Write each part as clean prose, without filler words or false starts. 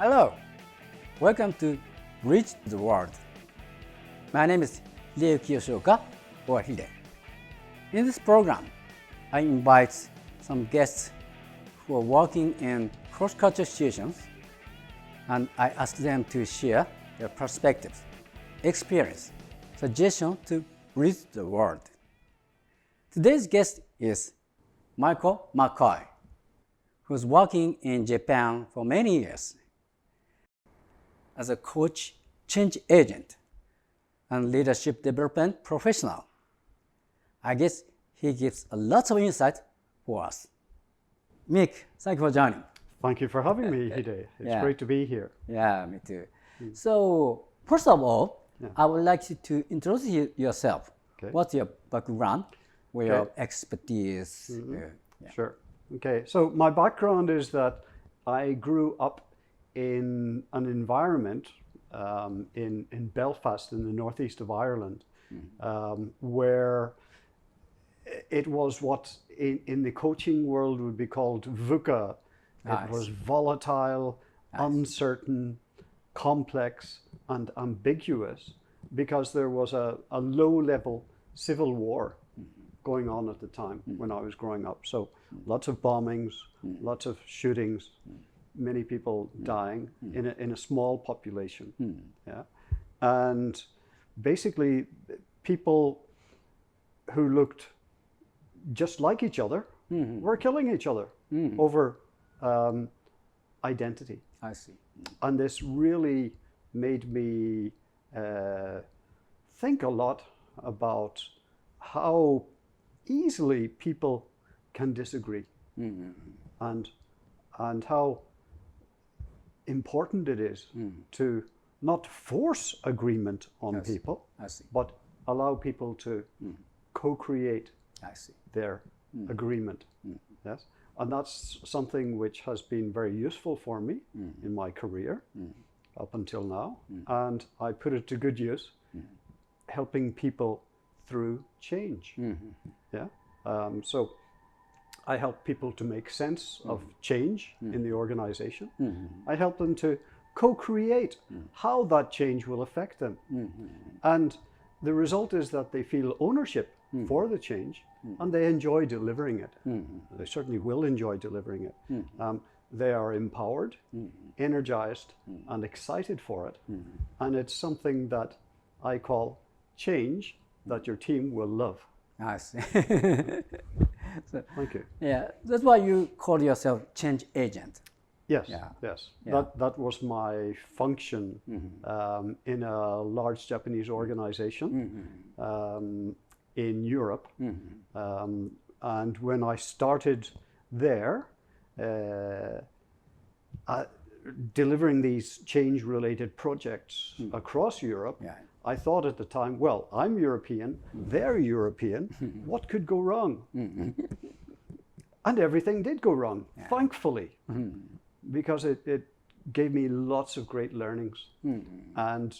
Hello, welcome to Reach the World. My name is Hideyuki Yoshioka, or Hide. In this program, I invite some guests who are working in cross-cultural situations, and I ask them to share their perspectives, experience, suggestions to reach the world. Today's guest is McCoy, who's working in Japan for many years as a coach, change agent, and leadership development professional. I guess he gives a lot of insight for us. Mick, thank you for joining. Thank you for having me, Hide. It's great to be here. Yeah, me too. So, first of all, I would like you to introduce yourself. Okay. What's your background? Where your expertise? Sure. Okay, so my background is that I grew up in an environment in Belfast in the northeast of Ireland, where it was what in the coaching world would be called VUCA. It was volatile, uncertain, complex, and ambiguous because there was a low-level civil war going on at the time when I was growing up. So lots of bombings, lots of shootings, many people dying in a small population. Yeah, and basically people who looked just like each other were killing each other over identity. I see. And this really made me think a lot about how easily people can disagree and how important it is to not force agreement on people, but allow people to co-create their agreement. Yes, and that's something which has been very useful for me in my career up until now, and I put it to good use, helping people through change. Yeah, so I help people to make sense of change in the organization. I help them to co-create how that change will affect them. And the result is that they feel ownership for the change and they enjoy delivering it. They certainly will enjoy delivering it. They are empowered, energized, and excited for it. And it's something that I call change that your team will love. I see. So, thank you. Yeah, that's why you call yourself change agent. Yes, yes. Yeah. That was my function in a large Japanese organization in Europe. And when I started there, delivering these change-related projects across Europe, I thought at the time, well, I'm European, they're European, what could go wrong? And everything did go wrong, thankfully, because it gave me lots of great learnings. And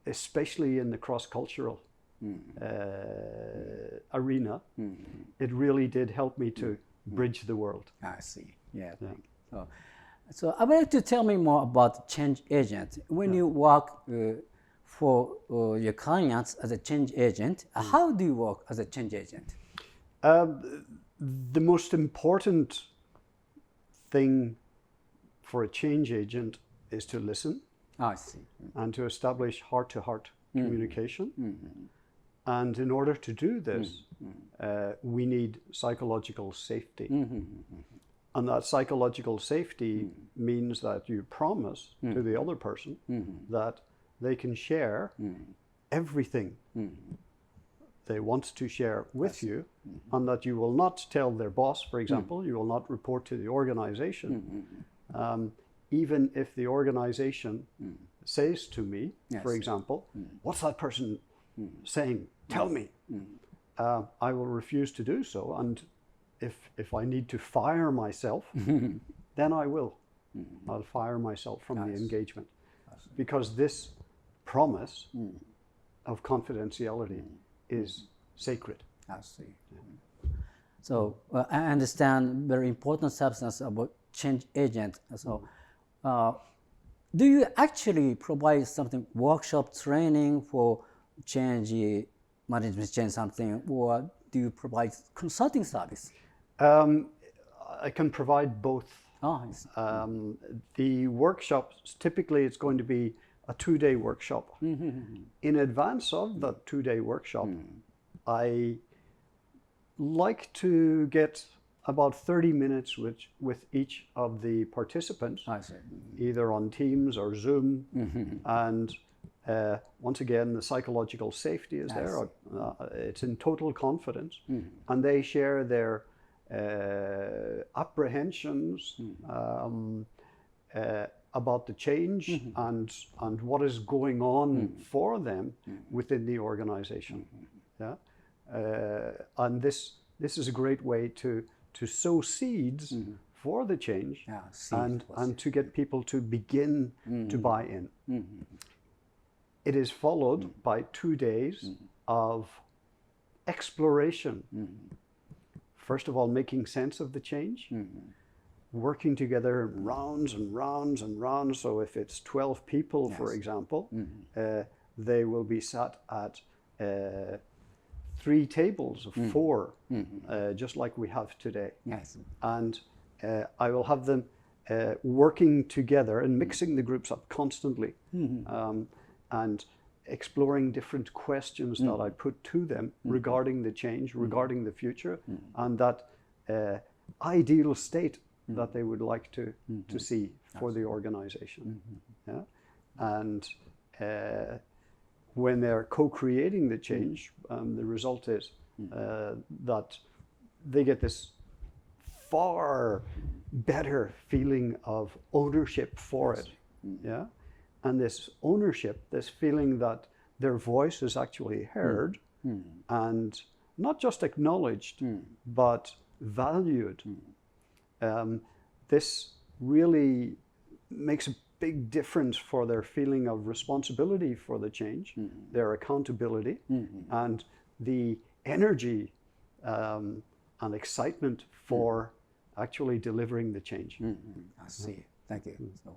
especially in the cross-cultural arena, it really did help me to bridge the world. I see, yeah. So I would like to tell me more about change agent. When you work for your clients as a change agent, how do you work as a change agent? The most important thing for a change agent is to listen. I see. And to establish heart-to-heart communication. And in order to do this, we need psychological safety. And that psychological safety means that you promise to the other person that they can share everything they want to share with you, and that you will not tell their boss, for example, you will not report to the organization, even if the organization says to me, for example, what's that person saying? Tell me. I will refuse to do so, and if I need to fire myself, then I will. I'll fire myself from the engagement, because this promise of confidentiality is sacred. I see. So I understand very important substance about change agent. So do you actually provide something workshop training for change management, change something, or do you provide consulting service? I can provide both. Oh, I see. The workshops, typically it's going to be a 2-day workshop. In advance of that 2-day workshop, I like to get about 30 minutes with each of the participants, I see. either on Teams or Zoom. And once again, the psychological safety is there. It's in total confidence. And they share their apprehensions about the change and what is going on for them within the organization. Yeah, and this is a great way to sow seeds for the change, and to get people to begin to buy in. It is followed by 2 days of exploration. First of all, making sense of the change, working together in rounds and rounds and rounds. So if it's 12 people, for example, they will be sat at 3 tables of 4, just like we have today. And I will have them working together and mixing the groups up constantly, and exploring different questions that I put to them regarding the change, regarding the future, and that ideal state that they would like to see for the organization. Yeah? And when they're co-creating the change, the result is that they get this far better feeling of ownership for it. Yeah? And this ownership, this feeling that their voice is actually heard and not just acknowledged, but valued. This really makes a big difference for their feeling of responsibility for the change, their accountability, and the energy and excitement for actually delivering the change. I see. Thank you. So,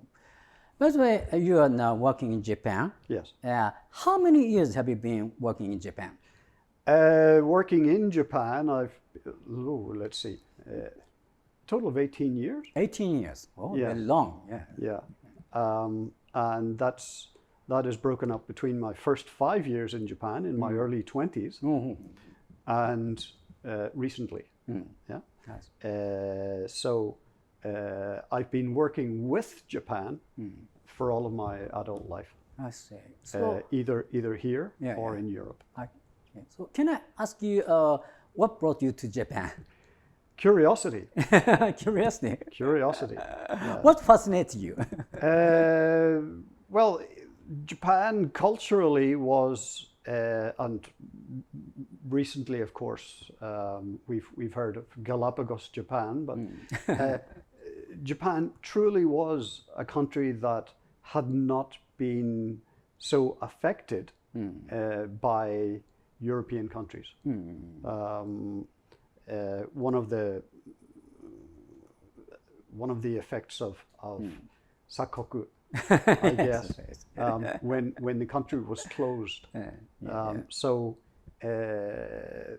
by the way, you are now working in Japan. Yes. How many years have you been working in Japan? Working in Japan, let's see, total of 18 years. 18 years. Oh, very long. Yeah. And that is broken up between my first 5 years in Japan in my early 20s and recently. Yeah. Nice. So I've been working with Japan for all of my adult life. I see. So, either here or in Europe. Okay. So can I ask you, what brought you to Japan? Curiosity. Curiosity. Curiosity. Yeah. What fascinates you? Well, Japan culturally was, and recently, of course, we've heard of Galapagos Japan, but Japan truly was a country that had not been so affected by European countries. One of the effects of Sakoku, I guess, when the country was closed. So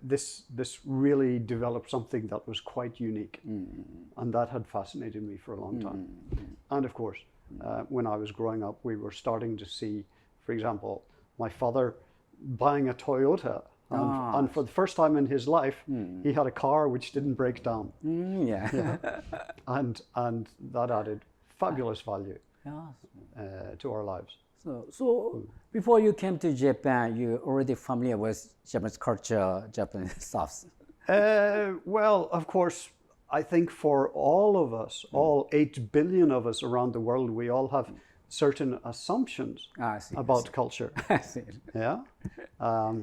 this really developed something that was quite unique, and that had fascinated me for a long time. And of course, when I was growing up, we were starting to see, for example, my father buying a Toyota. And for the first time in his life, he had a car which didn't break down. And that added fabulous value to our lives. So before you came to Japan, you already familiar with Japanese culture, Japanese stuff? Well, of course, I think for all of us, all 8 billion of us around the world, we all have certain assumptions about culture. I see. Yeah.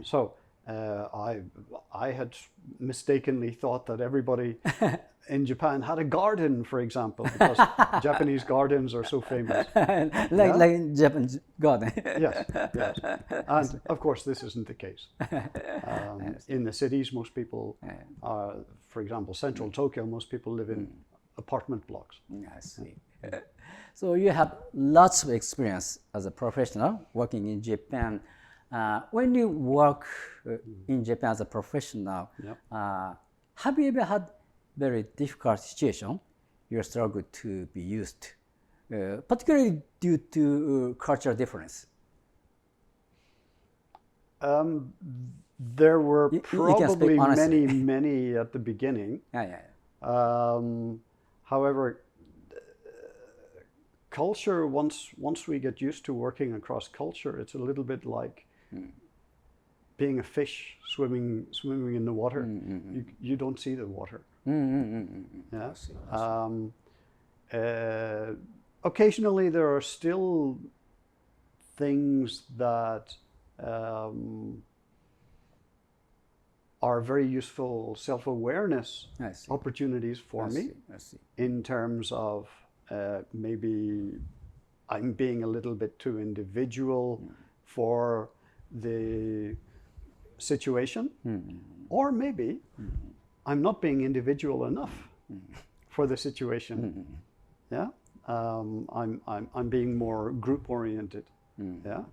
So I had mistakenly thought that everybody in Japan had a garden, for example, because Japanese gardens are so famous. like Japanese garden. Yes. And of course, this isn't the case. In the cities, most people for example, central Tokyo, most people live in apartment blocks. I see. So you have lots of experience as a professional working in Japan. When you work in Japan as a professional, have you ever had very difficult situation you struggle to be used, particularly due to cultural difference? There were probably many at the beginning. However, culture, once we get used to working across culture, it's a little bit like being a fish swimming in the water. You don't see the water. Yeah. Occasionally there are still things that are very useful self-awareness opportunities for me in terms of maybe I'm being a little bit too individual for the situation, or maybe I'm not being individual enough for the situation. Yeah, I'm being more group oriented. Yeah,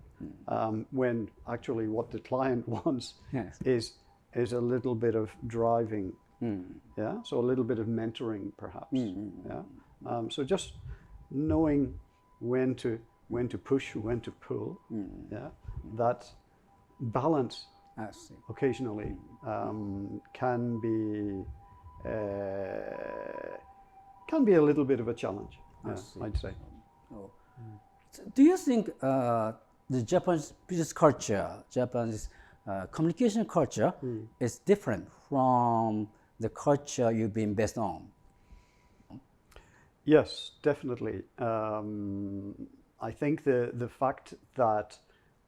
when actually what the client wants is a little bit of driving. Yeah, so a little bit of mentoring perhaps. Yeah, so just knowing when to push, when to pull. Yeah, that balance occasionally can be a little bit of a challenge. I'd say. So do you think the Japanese business culture, Japanese communication culture is different from the culture you've been based on? Yes, definitely. I think the fact that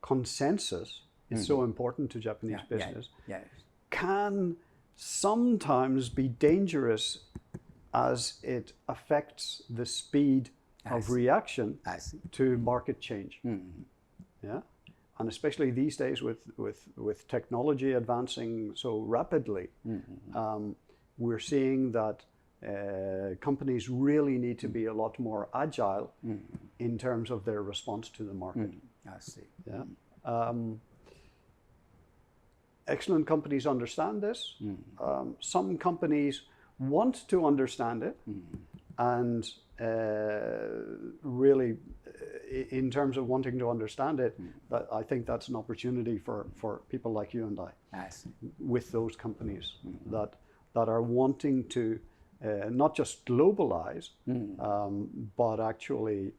consensus is so important to Japanese business can sometimes be dangerous as it affects the speed of reaction to market change. Yeah, and especially these days with technology advancing so rapidly, we're seeing that companies really need to be a lot more agile in terms of their response to the market. I see. Yeah. Excellent companies understand this. Some companies want to understand it, and really, in terms of wanting to understand it, that I think that's an opportunity for people like you and I with those companies that are wanting to not just globalize, but actually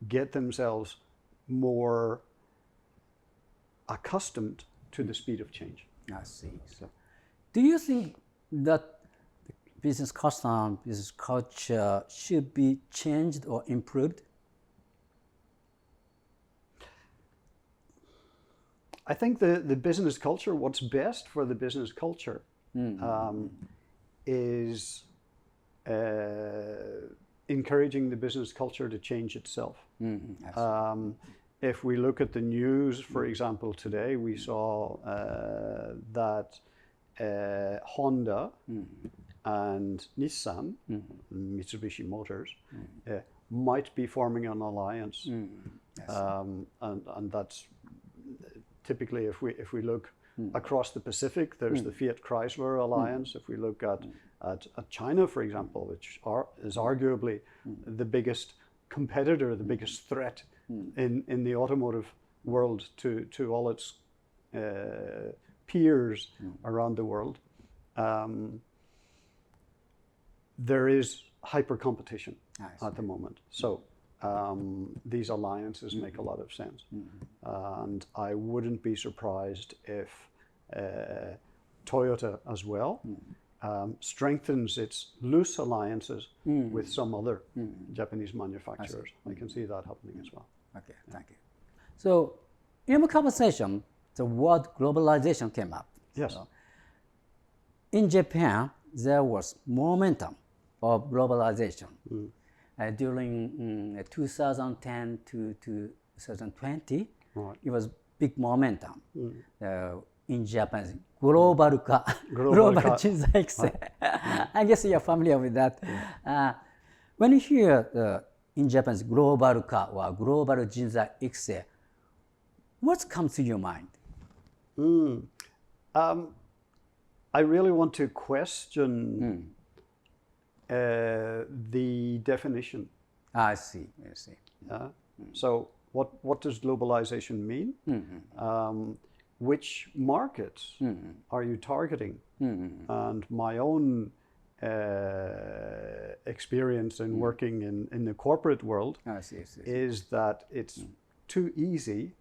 get themselves more accustomed to the speed of change. I see. So, do you think that the business custom, business culture should be changed or improved? I think the business culture, what's best for the business culture is encouraging the business culture to change itself. If we look at the news, for example, today, we saw that Honda and Nissan, Mitsubishi Motors, might be forming an alliance. And that's typically, if we look across the Pacific, there's the Fiat Chrysler alliance. If we look at China, for example, which is arguably the biggest competitor, the biggest threat in the automotive world to all its peers around the world, there is hyper competition at the moment. So these alliances make a lot of sense. And I wouldn't be surprised if Toyota as well strengthens its loose alliances with some other Japanese manufacturers. I can see that happening as well. Okay, thank you. So in the conversation, the word globalization came up. Yes. So, in Japan, there was momentum of globalization. During 2010 to 2020, it was big momentum. in Japanese, グローバル化、グローバル人材育成。I guess you're familiar with that. When you hear in Japanese グローバル化 or グローバル人材育成, what comes to your mind? I really want to question the definition. I see. So what does globalization mean? Which markets are you targeting? And my own experience in working in the corporate world is that it's too easy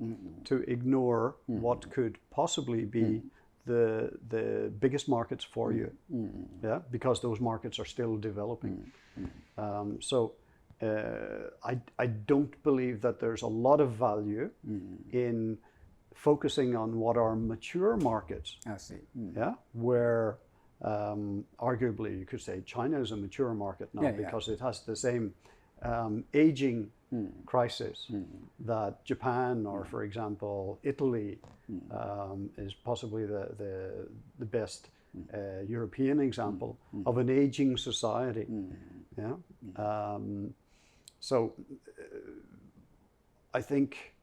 to ignore what could possibly be the biggest markets for you, because those markets are still developing. So I don't believe that there's a lot of value in focusing on what are mature markets. Where arguably you could say China is a mature market now because it has the same aging crisis that Japan or, for example, Italy is possibly the best European example of an aging society. So I think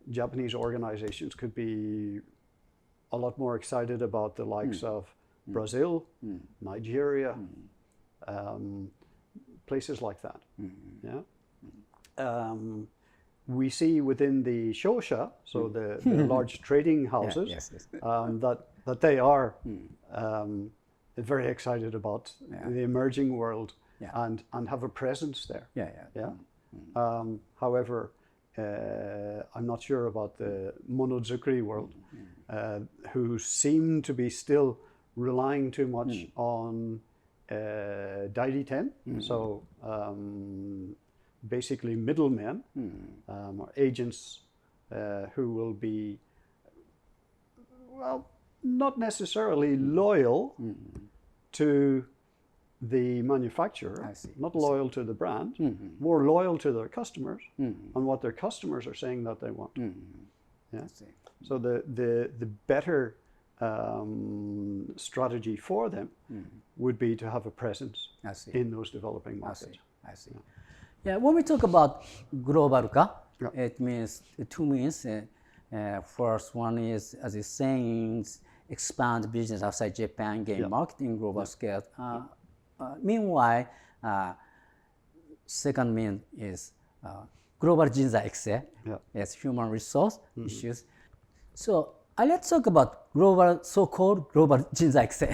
Japanese organizations could be a lot more excited about the likes of Brazil, Nigeria, places like that. We see within the shosha, so the large trading houses, that they are very excited about the emerging world and have a presence there. However, I'm not sure about the monozukuri world, who seem to be still relying too much on dairiten, so basically middlemen or agents who will be, well, not necessarily loyal to the manufacturer, not loyal to the brand, more loyal to their customers and what their customers are saying that they want. So the better strategy for them would be to have a presence in those developing markets. I see. When we talk about global化, it means two means. First one is, as you're saying, expand business outside Japan, gain market in global scale. Meanwhile, second mean is global 人材育成, yes, human resource issues. So let's talk about so-called global 人材育成.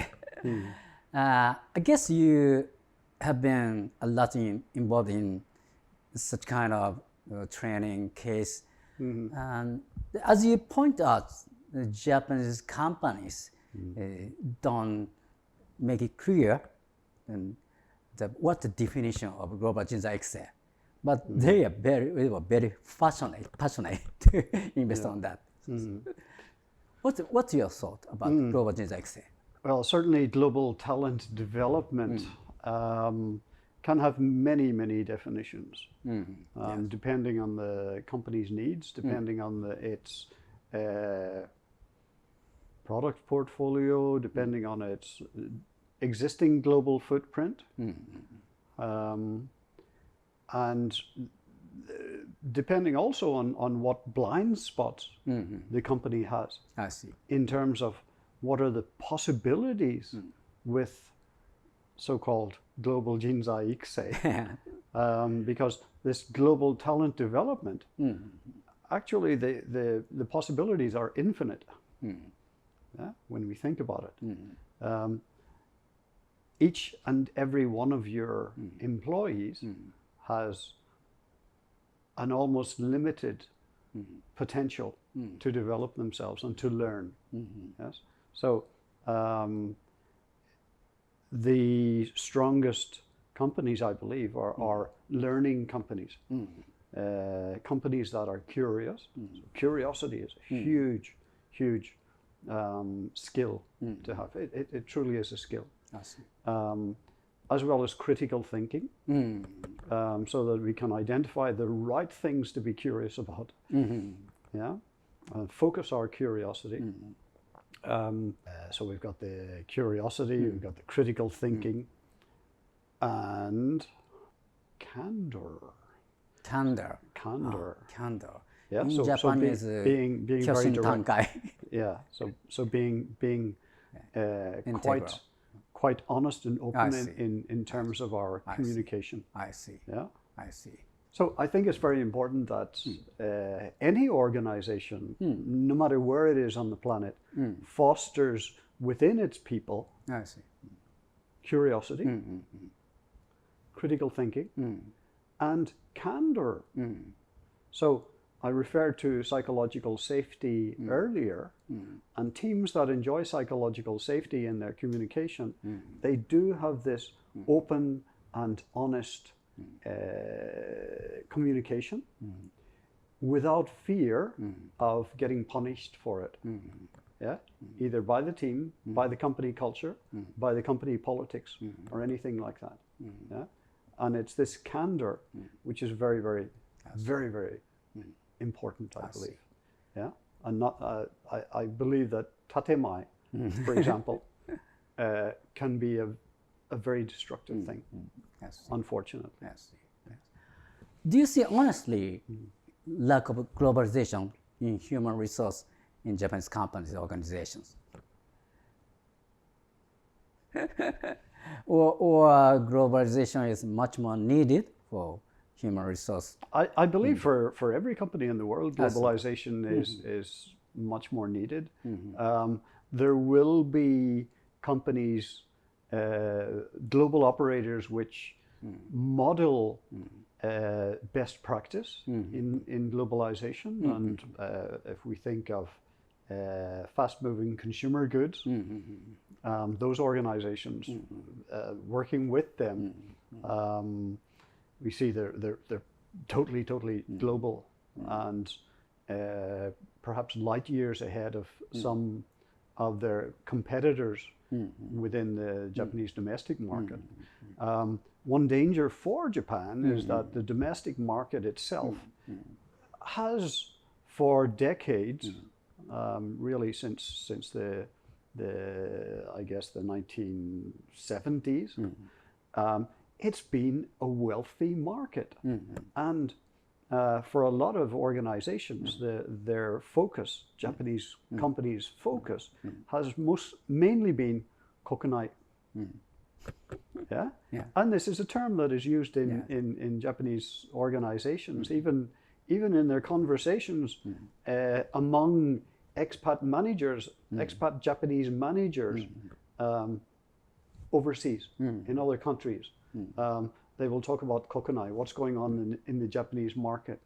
I guess you have been a lot involved in such kind of training case. And as you point out, the Japanese companies don't make it clear what the definition of global 人材育成. But they were very passionate to invest on that. What's your thought about global 人材育成? Well, certainly global talent development can have many definitions, depending on the company's needs, depending on its product portfolio, depending on its existing global footprint, and depending also on what blind spots the company has. I see. In terms of what are the possibilities with so-called global 人材育成, because this global talent development, actually the possibilities are infinite. When we think about it, each and every one of your employees has an almost limited potential to develop themselves and to learn. Yes. So the strongest companies, I believe, are learning companies, companies that are curious. So curiosity is a huge skill to have. It truly is a skill. I see. As well as critical thinking, so that we can identify the right things to be curious about. Focus our curiosity, So we've got the curiosity, we've got the critical thinking, and candor. Candor. Candor. Candor. Yeah. In So Japanese, being very direct. Yeah. So being quite honest and open in terms of our communication. I see. Yeah. I see. So I think it's very important that any organization, no matter where it is on the planet, fosters within its people curiosity, critical thinking, and candor. So I referred to psychological safety earlier, and teams that enjoy psychological safety in their communication, they do have this open and honest communication without fear of getting punished for it. Yeah, either by the team, by the company culture, by the company politics, or anything like that. Yeah, and it's this candor which is very, very, very, very important, I believe. Yeah, and not. I believe that tatemai, for example, can be a very destructive thing. Unfortunately. Yes. Do you see honestly lack of globalization in human resource in Japanese companies and organizations? or globalization is much more needed for human resource? I believe for every company in the world, globalization is much more needed. There will be companies, global operators, which model best practice in globalization. And if we think of fast-moving consumer goods, those organizations, working with them, we see they're totally global and perhaps light years ahead of some of their competitors within the Japanese domestic market. One danger for Japan is that the domestic market itself has, for decades, really since the I guess the 1970s, it's been a wealthy market, and for a lot of organizations, their focus, Japanese companies' focus, has mainly been kokunai. Yeah? And this is a term that is used in Japanese organizations, even in their conversations among expat managers, expat Japanese managers overseas in other countries. They will talk about kokunai, what's going on in the Japanese market.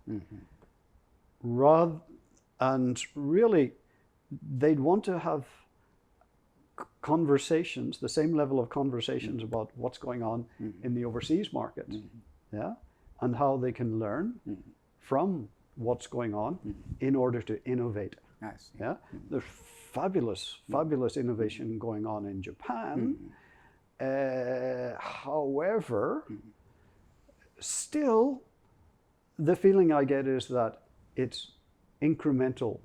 And really, they'd want to have conversations, the same level of conversations about what's going on in the overseas markets, yeah, and how they can learn from what's going on in order to innovate. Yeah, there's fabulous innovation going on in Japan. However, still, the feeling I get is that it's incremental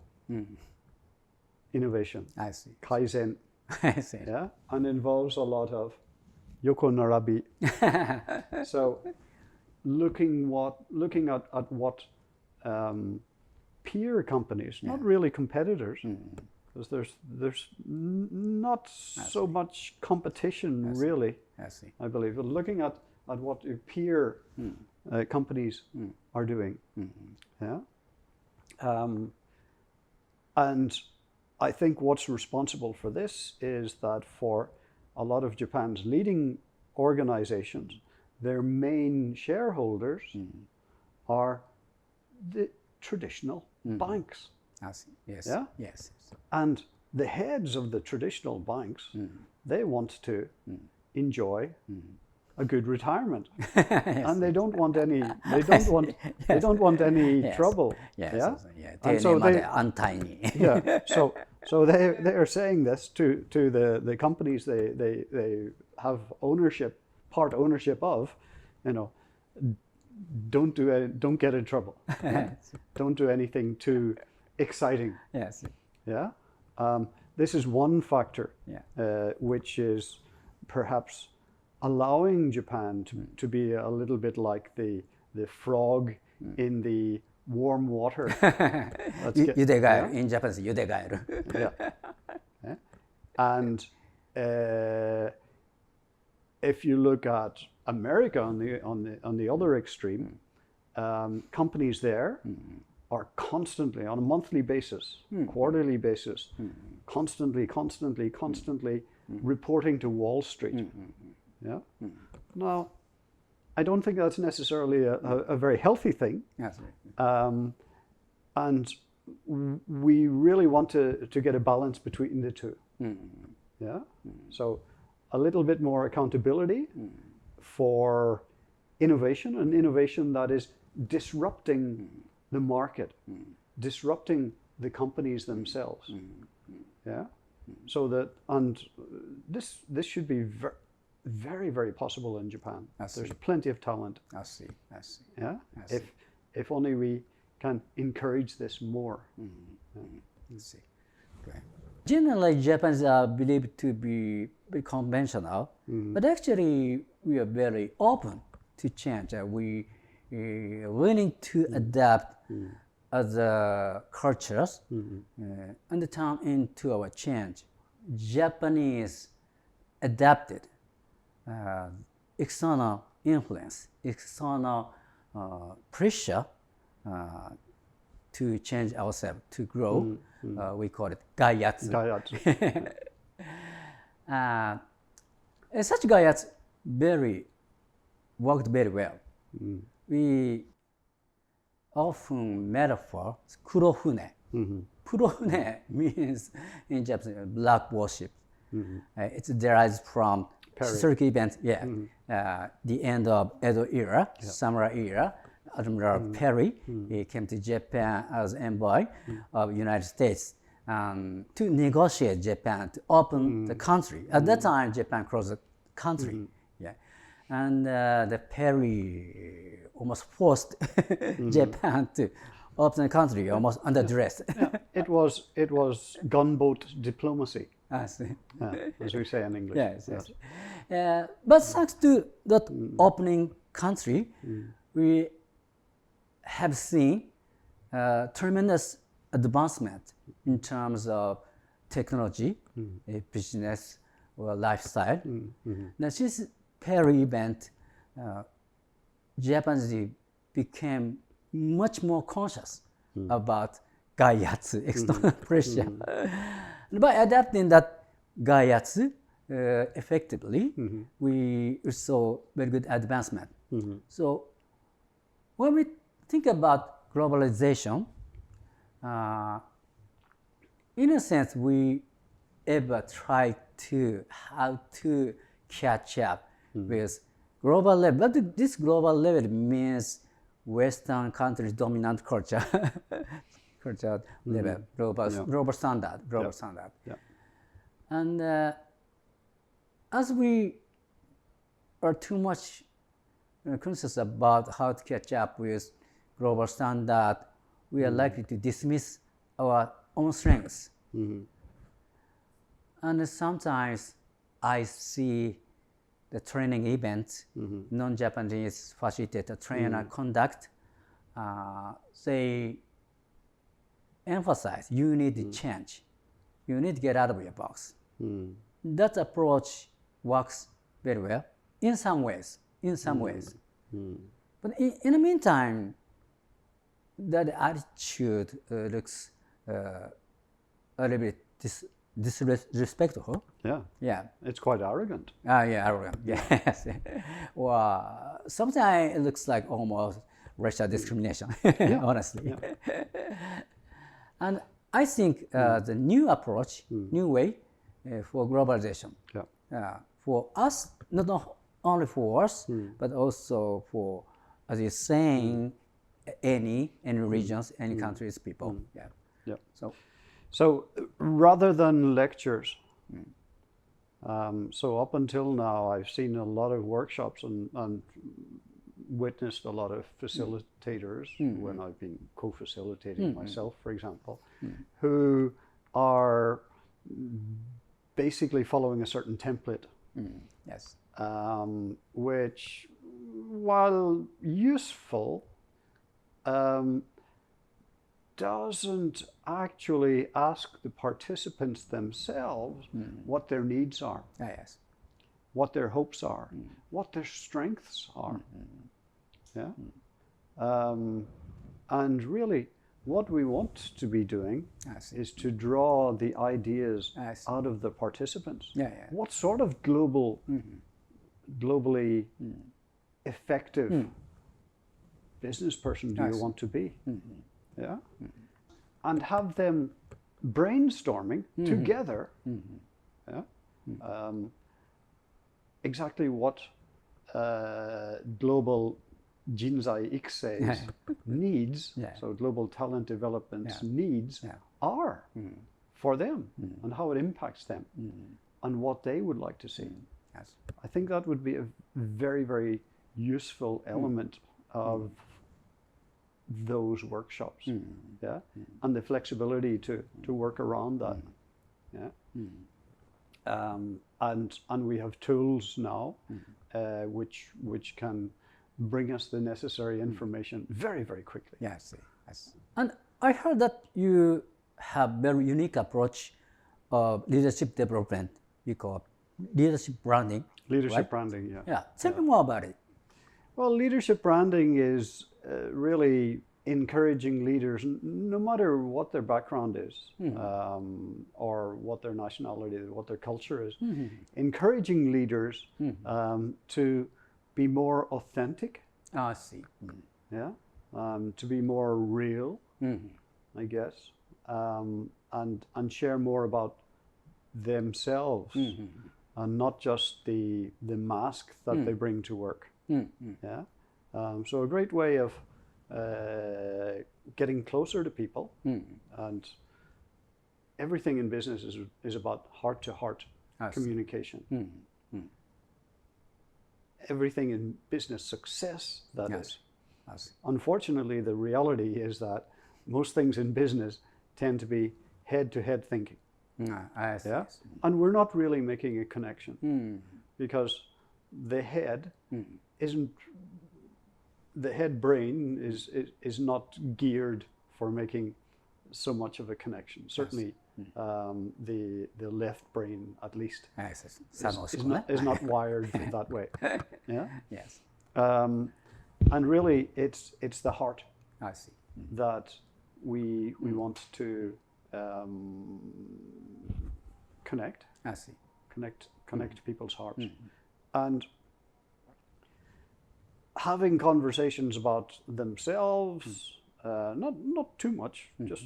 innovation. I see. Kaizen. I see. Yeah, and involves a lot of yoko narabi. So, looking at what peer companies, not really competitors, because there's not so much competition really. I believe, but looking at what peer companies are doing. Yeah, and I think what's responsible for this is that for a lot of Japan's leading organizations, their main shareholders are the traditional banks. I see. Yes. Yeah? Yes. And the heads of the traditional banks, they want to enjoy a good retirement, and they don't want any. They don't want any trouble. Yeah. And so they yeah. So they are saying this to the companies they have part ownership of, you know. Don't get in trouble. Don't do anything too exciting. Yes. Yeah. this is one factor, which is perhaps allowing Japan to be a little bit like the frog in the warm water. Yudegaeru. In Japanese, yudegaeru. Yeah. And if you look at America on the other extreme, companies there are constantly, on a monthly basis, quarterly basis, constantly reporting to Wall Street. Yeah. Now, I don't think that's necessarily a very healthy thing. Yes. And we really want to get a balance between the two. Yeah. So a little bit more accountability for innovation, and innovation that is disrupting the market, disrupting the companies themselves. Yeah. So that, and this should be very, very possible in Japan. There's plenty of talent. I see. Yeah. If only we can encourage this more. I see. Great. Generally, Japanese are believed to be very conventional, but actually we are very open to change. We are willing to adapt other cultures and turn into our change. Japanese adapted external influence, external pressure to change ourselves, to grow. We call it gaiyatsu. Such gaiyatsu worked very well. We often metaphor kurofune. Kurofune means in Japanese black worship. It derives from historic events. The end of Edo era, samurai era. Admiral Perry he came to Japan as envoy of the United States to negotiate Japan, to open the country. At that time, Japan closed the country. And the Perry almost forced Japan to open the country, almost under duress. It was gunboat diplomacy. As we say in English. Yes. But thanks to that opening country, we have seen tremendous advancement in terms of technology, business, or lifestyle. Now, since Perry event, Japanese became much more conscious about gaiyatsu, external pressure. By adapting that gaiyatsu effectively, we saw very good advancement. So when we think about globalization, in a sense, we ever try to how to catch up with global level. But this global level means Western countries' dominant culture, level, global standard, standard. And as we are too much conscious about how to catch up with global standard, we are likely to dismiss our own strengths. And sometimes I see the training events, non-Japanese facilitator trainer conduct, they emphasize you need to change. You need to get out of your box. That approach works very well in some ways. But in the meantime, that attitude looks a little bit disrespectful. It's quite arrogant. Arrogant. Yes. Well, sometimes it looks like almost racial discrimination. Honestly. And I think the new approach, new way for globalization, for us, not only for us, but also for, as you're saying, any regions, any countries, people. So rather than lectures, so up until now, I've seen a lot of workshops and witnessed a lot of facilitators when I've been co-facilitating myself, for example, who are basically following a certain template. Yes. Which, while useful, doesn't actually ask the participants themselves what their needs are, Yes. what their hopes are, what their strengths are. Yeah. And really, what we want to be doing is to draw the ideas out of the participants. What sort of globally effective business person do you want to be? Yeah. And have them brainstorming together exactly what global Jinsai Ikse's needs, so global talent development's needs, are for them, and how it impacts them, and what they would like to see. I think that would be a very, very useful element of those workshops, and the flexibility to work around that. And we have tools now which can bring us the necessary information very, very quickly. Yes. And I heard that you have very unique approach of leadership development. You call it leadership branding. Leadership branding, yeah. Yeah. Tell me more about it. Well, leadership branding is really encouraging leaders, no matter what their background is, or what their nationality, what their culture is, encouraging leaders to be more authentic. I see. Yeah, to be more real, I guess, and share more about themselves, and not just the mask that they bring to work. Yeah, so a great way of getting closer to people, and everything in business is about heart-to-heart communication. Everything in business success, that is. Unfortunately, the reality is that most things in business tend to be head-to-head thinking. And we're not really making a connection, because the head the head brain is not geared for making so much of a connection. Certainly, the left brain, at least, is not wired that way. Yeah. Yes. And really, it's the heart. I see. That we want to connect. I see. Connect people's hearts, and having conversations about themselves. Not too much. Just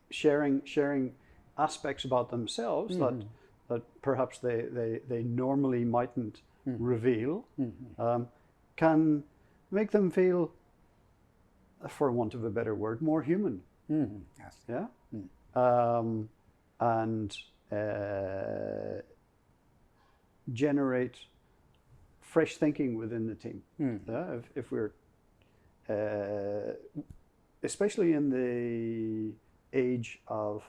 sharing aspects about themselves that perhaps they normally mightn't reveal, can make them feel, for want of a better word, more human. Yeah. And generate fresh thinking within the team. If we're especially in the age of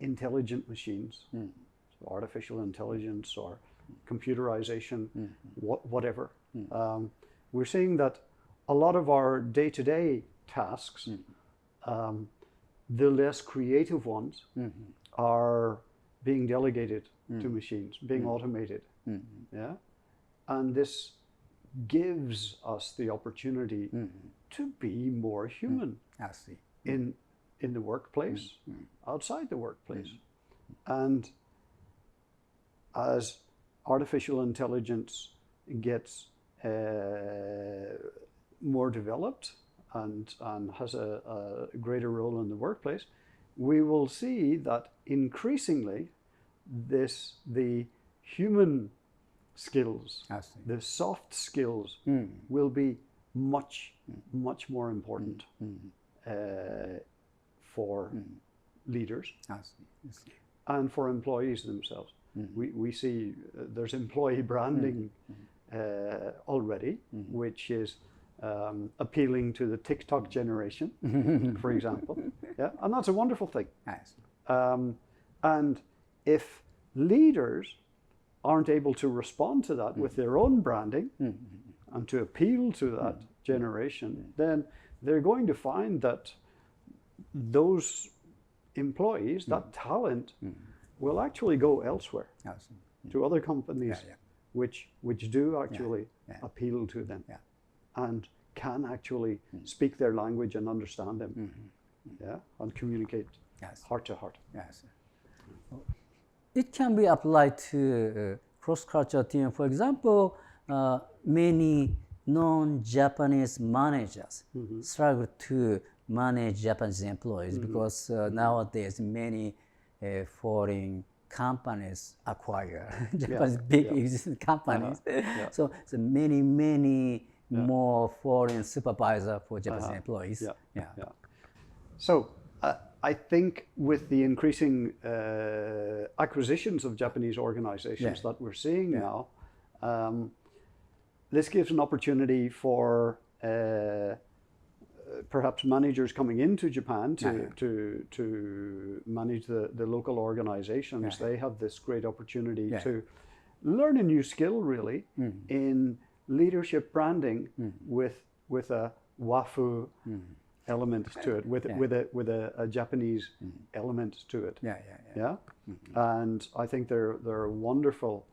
intelligent machines, so artificial intelligence or computerization, whatever, we're seeing that a lot of our day-to-day tasks, the less creative ones, are being delegated to machines, being automated. Yeah, and this gives us the opportunity to be more human in the workplace, outside the workplace. And as artificial intelligence gets more developed and has a greater role in the workplace, we will see that increasingly the human skills, the soft skills, will be much more important for leaders and for employees themselves. We see there's employee branding already, which is appealing to the TikTok generation, for example. Yeah, and that's a wonderful thing. And if leaders aren't able to respond to that with their own branding and to appeal to that generation, then they're going to find that those employees, that talent, will actually go elsewhere to other companies which do actually appeal to them and can actually speak their language and understand them, and communicate heart to heart. It can be applied to cross-cultural team. For example, many non-Japanese managers struggle to manage Japanese employees because nowadays many foreign companies acquire Japanese big existing companies. So many more foreign supervisor for Japanese employees. So I think with the increasing acquisitions of Japanese organizations that we're seeing now, this gives an opportunity for perhaps managers coming into Japan to manage the local organizations. They have this great opportunity to learn a new skill, really, in leadership branding with a wafu element to it, with a Japanese element to it. And I think there are wonderful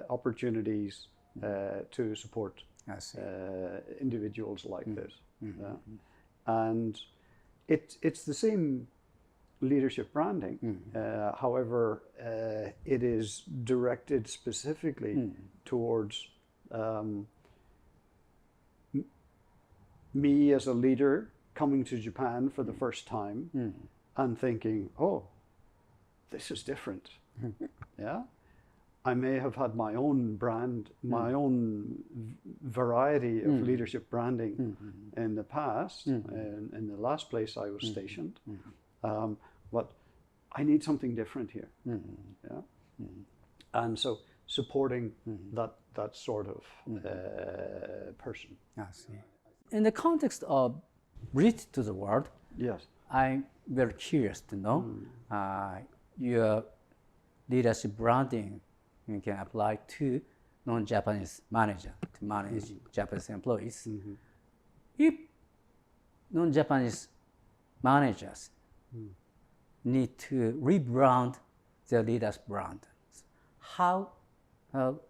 opportunities to support individuals like this. And it's the same leadership branding. However, it is directed specifically towards me as a leader coming to Japan for the first time and thinking, oh, this is different. I may have had my own brand, my own variety of leadership branding in the past, in the last place I was stationed, but I need something different here. And so supporting that sort of person. In the context of Bridge to the World, I'm very curious to know your leadership branding you can apply to non-Japanese manager to manage Japanese employees. If non-Japanese managers need to rebrand their leaders' brand, how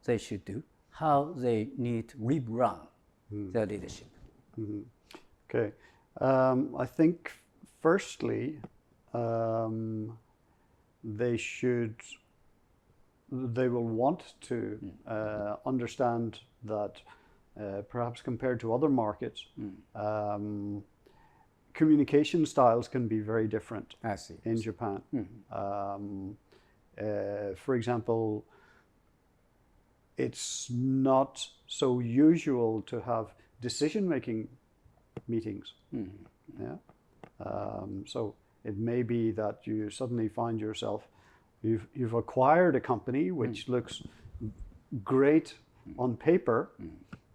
they should do, how they need to rebrand their leadership. Okay, I think firstly they will want to understand that perhaps compared to other markets, communication styles can be very different in Japan. For example, it's not so usual to have decision-making meetings. So it may be that you suddenly find yourself you've acquired a company which looks great on paper,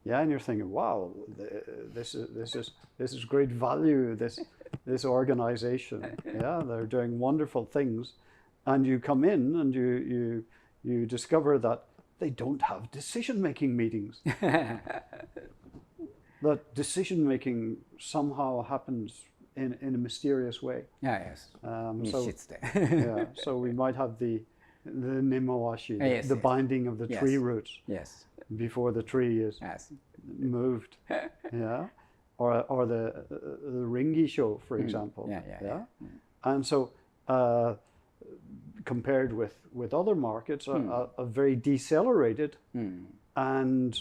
and you're thinking, wow, this is great value. This organization, they're doing wonderful things, and you come in and you discover that they don't have decision-making meetings. That decision-making somehow happens in a mysterious way. So we might have the nemowashi, the binding of the tree roots before the tree is moved. Or the ringisho, for example. And so compared with other markets, a very decelerated and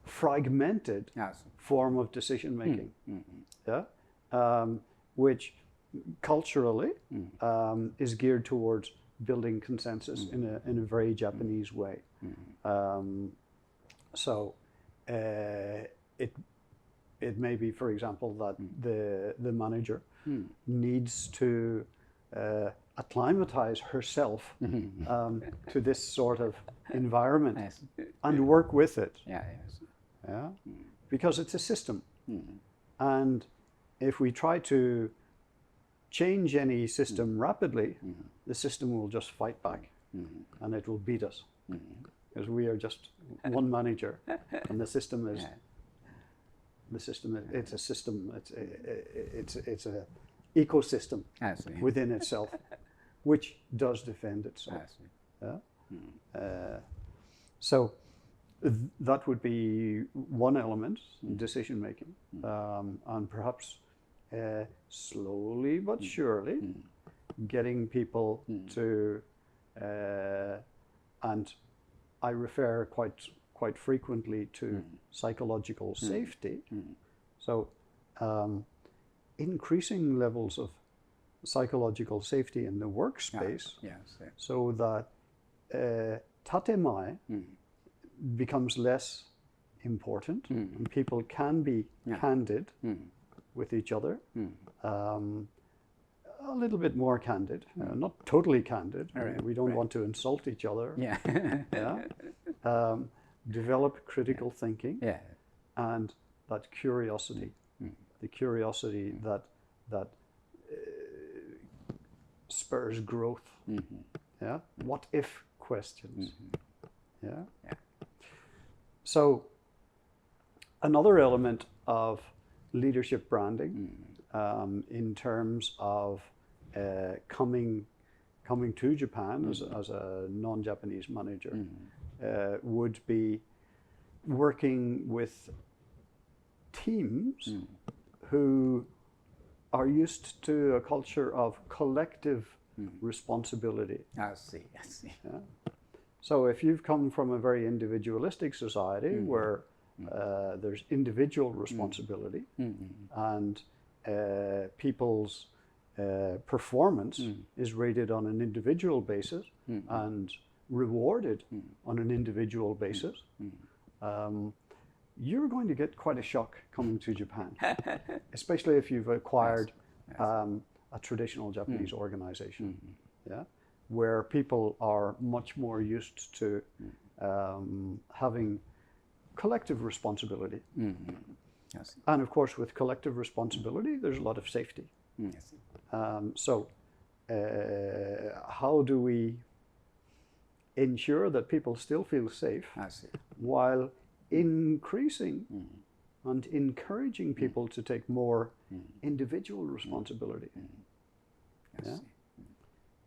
fragmented form of decision making. Which culturally is geared towards building consensus in a very Japanese way. So it may be, for example, that the manager needs to acclimatize herself to this sort of environment and work with it. Because it's a system. And if we try to change any system rapidly, the system will just fight back, and it will beat us, because we are just one manager, and the system is it's a system. It's a ecosystem within itself, which does defend itself. Yeah? So that would be one element, decision making, and perhaps slowly but surely getting people to, and I refer quite frequently to psychological safety. So increasing levels of psychological safety in the workspace, so that tatemae becomes less important, and people can be candid with each other, a little bit more candid, not totally candid. We don't want to insult each other. Develop critical thinking, and that curiosity, the curiosity that spurs growth. What if questions. So another element of leadership branding, in terms of coming to Japan as a non-Japanese manager, would be working with teams who are used to a culture of collective responsibility. I see. Yeah? So if you've come from a very individualistic society where there's individual responsibility, and people's performance is rated on an individual basis and rewarded on an individual basis, you're going to get quite a shock coming to Japan, especially if you've acquired a traditional Japanese organization, where people are much more used to having collective responsibility. And of course, with collective responsibility, there's a lot of safety. So how do we ensure that people still feel safe while increasing and encouraging people to take more individual responsibility?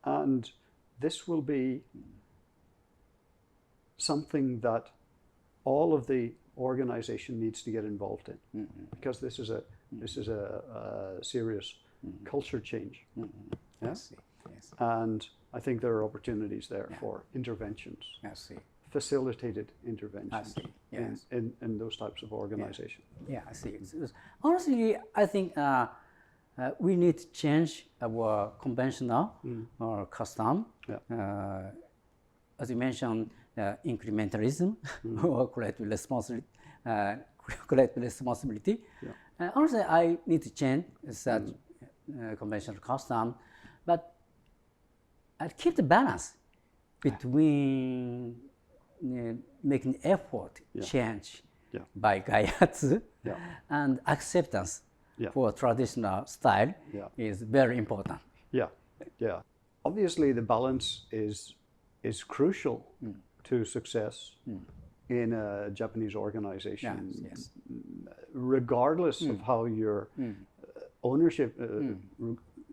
And this will be something that all of the organization needs to get involved in, because this is a serious culture change. And I think there are opportunities there for interventions, facilitated interventions in those types of organizations. I see. Honestly, I think we need to change our conventional or custom. As you mentioned, incrementalism or collective responsibility. Honestly, I need to change such conventional custom, but I keep the balance between making effort change by gaiatsu and acceptance for traditional style is very important. Obviously, the balance is crucial to success in a Japanese organization, regardless of how your ownership,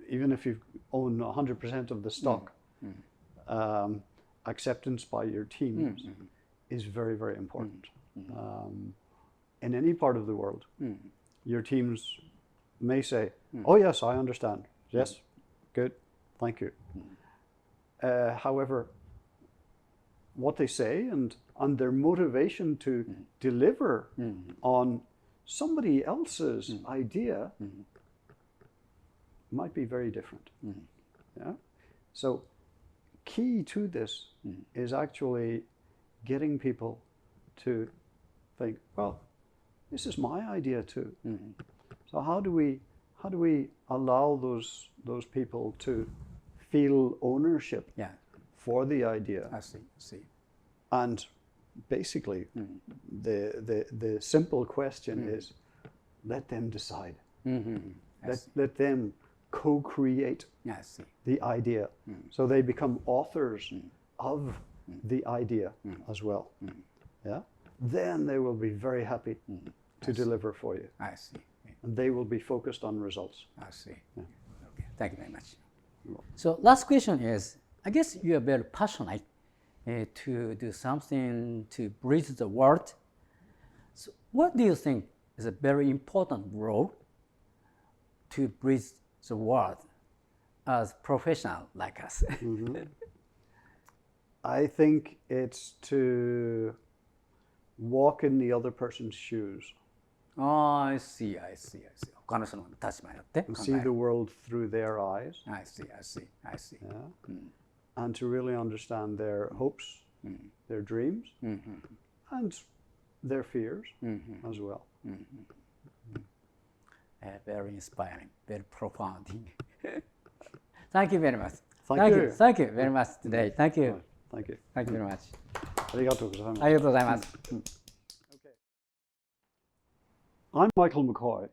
even if you own 100% of the stock, acceptance by your teams is very, very important. In any part of the world, your teams may say, "Oh yes, I understand. Yes, good, thank you." However, what they say and their motivation to deliver on somebody else's idea might be very different. So key to this is actually getting people to think, well, this is my idea too. So how do we allow those people to feel ownership for the idea? I see. And basically, the simple question is, let them decide. Let them co-create the idea. So they become authors of the idea as well. Yeah? Then they will be very happy to deliver for you. I see. And they will be focused on results. I see. Yeah. Okay. Thank you very much. So last question is, I guess you are very passionate to do something to bridge the world. So what do you think is a very important role to bridge the world as professional like us? I think it's to walk in the other person's shoes. Oh, I see, I see, I see. 他の人の立場によって考える。 See the world through their eyes. I see, I see, I see. Yeah? And to really understand their hopes, their dreams, and their fears as well. Very inspiring, very profound. Thank you very much. Thank you. Thank you very much today. Thank you. Thank you. Thank you very much. ありがとうございます。ありがとうございます。I'm Michael McCoy.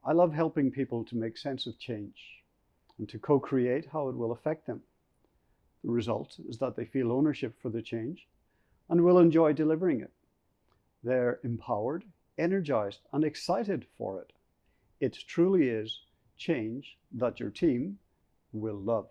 I love helping people to make sense of change and to co-create how it will affect them. The result is that they feel ownership for the change and will enjoy delivering it. They're empowered, energized, and excited for it. It truly is change that your team will love.